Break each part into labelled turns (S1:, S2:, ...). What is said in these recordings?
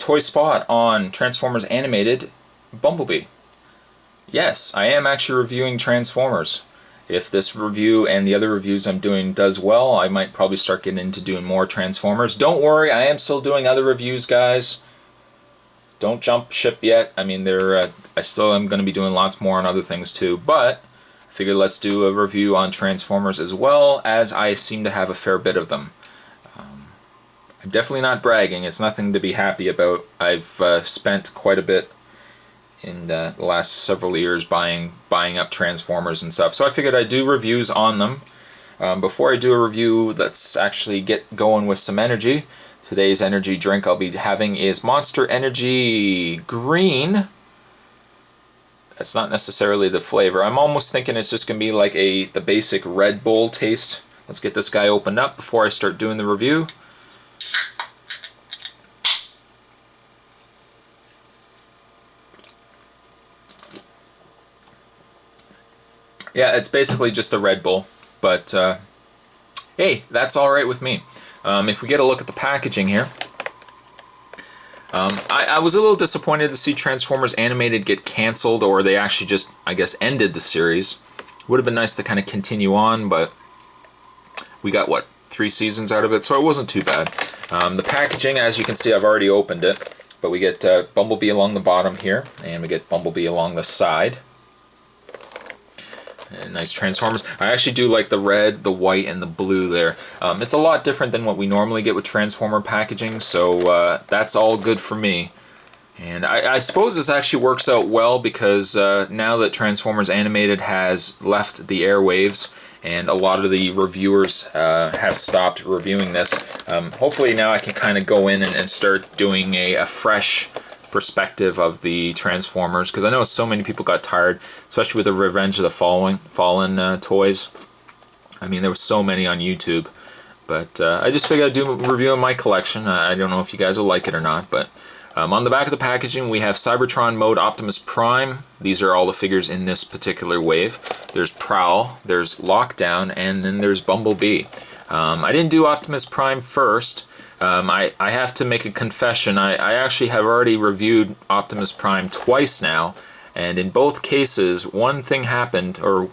S1: Toy Spot on Transformers Animated Bumblebee. Yes, I am actually reviewing Transformers. If this review and the other reviews I'm doing does well, I might probably start getting into doing more Transformers. Don't worry, I am still doing other reviews, guys. Don't jump ship yet. I mean, I still am going to be doing lots more on other things too, but I figured let's do a review on Transformers as well, as I seem to have a fair bit of them. I'm definitely not bragging. It's nothing to be happy about. I've spent quite a bit in the last several years buying up Transformers and stuff. So I figured I'd do reviews on them. Before I do a review, let's actually get going with some energy. Today's energy drink I'll be having is Monster Energy Green. That's not necessarily the flavor. I'm almost thinking it's just going to be like the basic Red Bull taste. Let's get this guy opened up before I start doing the review. Yeah, it's basically just a Red Bull, but hey, that's alright with me. If we get a look at the packaging here, I was a little disappointed to see Transformers Animated get cancelled, or they actually just, I guess, ended the series. Would have been nice to kind of continue on, but we got, what, 3 seasons out of it, so it wasn't too bad. The packaging, as you can see, I've already opened it, but we get Bumblebee along the bottom here, and we get Bumblebee along the side. And nice Transformers. I actually do like the red, the white, and the blue there. It's a lot different than what we normally get with Transformer packaging, so that's all good for me. And I suppose this actually works out well because now that Transformers Animated has left the airwaves and a lot of the reviewers have stopped reviewing this, hopefully now I can kind of go in and start doing a fresh perspective of the Transformers, because I know so many people got tired, especially with the Revenge of the Fallen toys. I mean, there were so many on YouTube, but I just figured I'd do a review of my collection. I don't know if you guys will like it or not, but on the back of the packaging we have Cybertron Mode Optimus Prime. These are all the figures in this particular wave. There's Prowl, there's Lockdown, and then there's Bumblebee. I didn't do Optimus Prime first. I have to make a confession. I actually have already reviewed Optimus Prime twice now, and in both cases one thing happened, or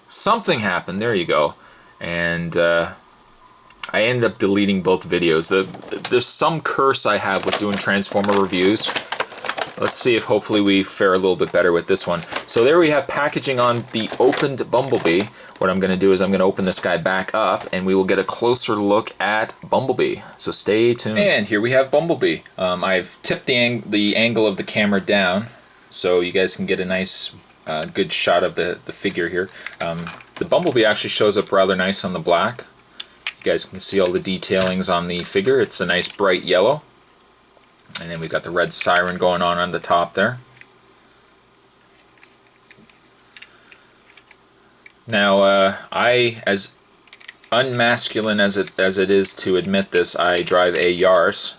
S1: something happened, there you go, and I ended up deleting both videos. There's some curse I have with doing Transformer reviews. Let's see if hopefully we fare a little bit better with this one. So there we have packaging on the opened Bumblebee. What I'm going to do is I'm going to open this guy back up and we will get a closer look at Bumblebee. So stay tuned. And here we have Bumblebee. I've tipped the angle of the camera down so you guys can get a nice good shot of the figure here. The Bumblebee actually shows up rather nice on the black. You guys can see all the detailings on the figure. It's a nice bright yellow. And then we've got the red siren going on the top there. Now, I, as unmasculine as it is to admit this, I drive a Yaris.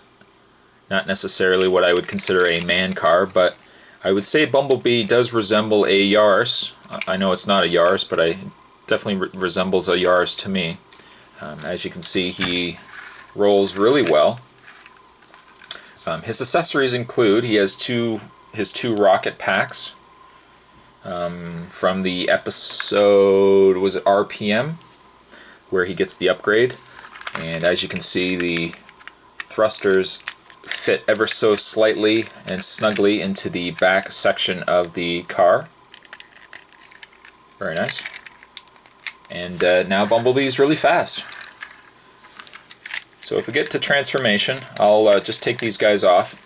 S1: Not necessarily what I would consider a man car, but I would say Bumblebee does resemble a Yaris. I know it's not a Yaris, but I definitely resembles a Yaris to me. As you can see, he rolls really well. His accessories include, he has his two rocket packs from the episode, was it RPM, where he gets the upgrade. And as you can see, the thrusters fit ever so slightly and snugly into the back section of the car. Very nice. And now Bumblebee's really fast. So if we get to transformation, I'll just take these guys off.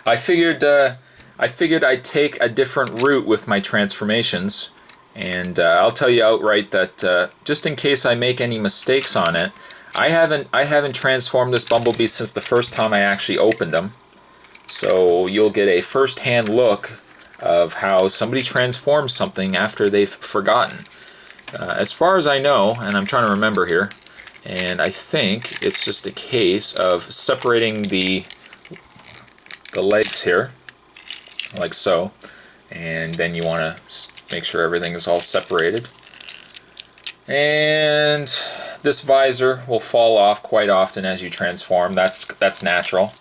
S1: I figured I'd take a different route with my transformations, and I'll tell you outright that just in case I make any mistakes on it, I haven't transformed this Bumblebee since the first time I actually opened them. So you'll get a first-hand look of how somebody transforms something after they've forgotten. As far as I know, and I'm trying to remember here, and I think it's just a case of separating the legs here, like so, and then you want to make sure everything is all separated. And this visor will fall off quite often as you transform. That's natural.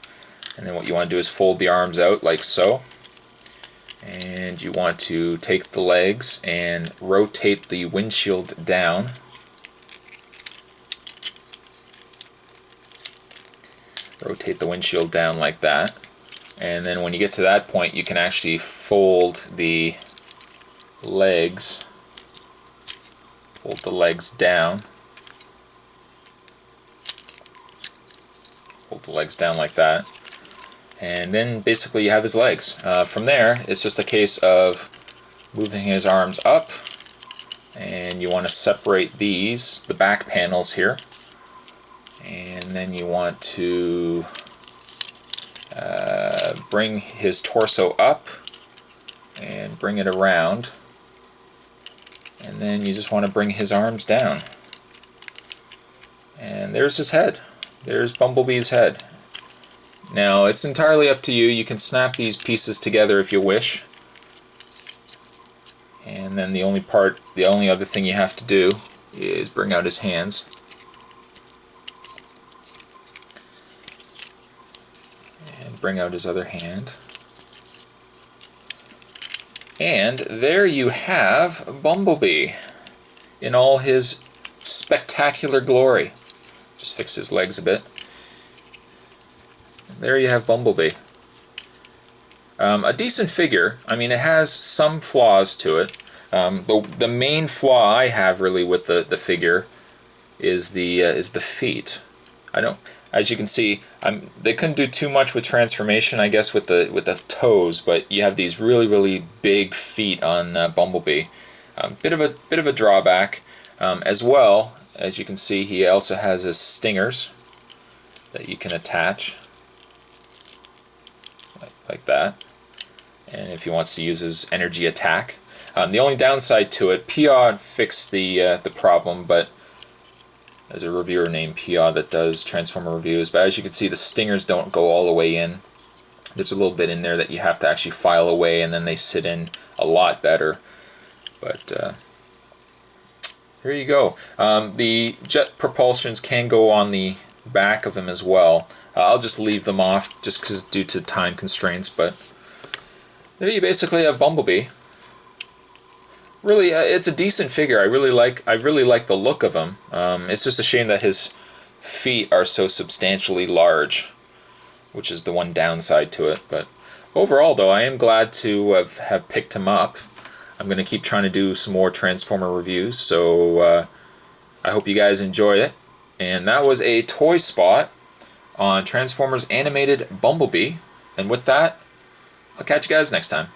S1: And then what you want to do is fold the arms out like so. And you want to take the legs and rotate the windshield down. Rotate the windshield down like that. And then when you get to that point, you can actually fold the legs. Fold the legs down. Fold the legs down like that. And then basically you have his legs. From there, it's just a case of moving his arms up. And you want to separate these, the back panels here. And then you want to bring his torso up and bring it around. And then you just want to bring his arms down. And there's his head. There's Bumblebee's head. Now it's entirely up to you. You can snap these pieces together if you wish. And then the only other thing you have to do is bring out his hands. And bring out his other hand. And there you have Bumblebee in all his spectacular glory. Just fix his legs a bit. There you have Bumblebee. A decent figure. I mean, it has some flaws to it. The main flaw I have really with the figure is the feet. As you can see, they couldn't do too much with transformation, I guess, with the toes, but you have these really big feet on Bumblebee. Bit of a drawback. As well, as you can see, he also has his stingers that you can attach like that. And if he wants to use his energy attack. The only downside to it, Piod fixed the problem, but there's a reviewer named Piod that does Transformer reviews, but as you can see, the stingers don't go all the way in. There's a little bit in there that you have to actually file away, and then they sit in a lot better. But here you go. The jet propulsions can go on the back of him as well. I'll just leave them off just because due to time constraints, but there you basically have Bumblebee. Really, it's a decent figure. I really like the look of him. It's just a shame that his feet are so substantially large, which is the one downside to it. But overall, though, I am glad to have picked him up. I'm going to keep trying to do some more Transformer reviews, so I hope you guys enjoy it. And that was a toy spot on Transformers Animated Bumblebee. And with that, I'll catch you guys next time.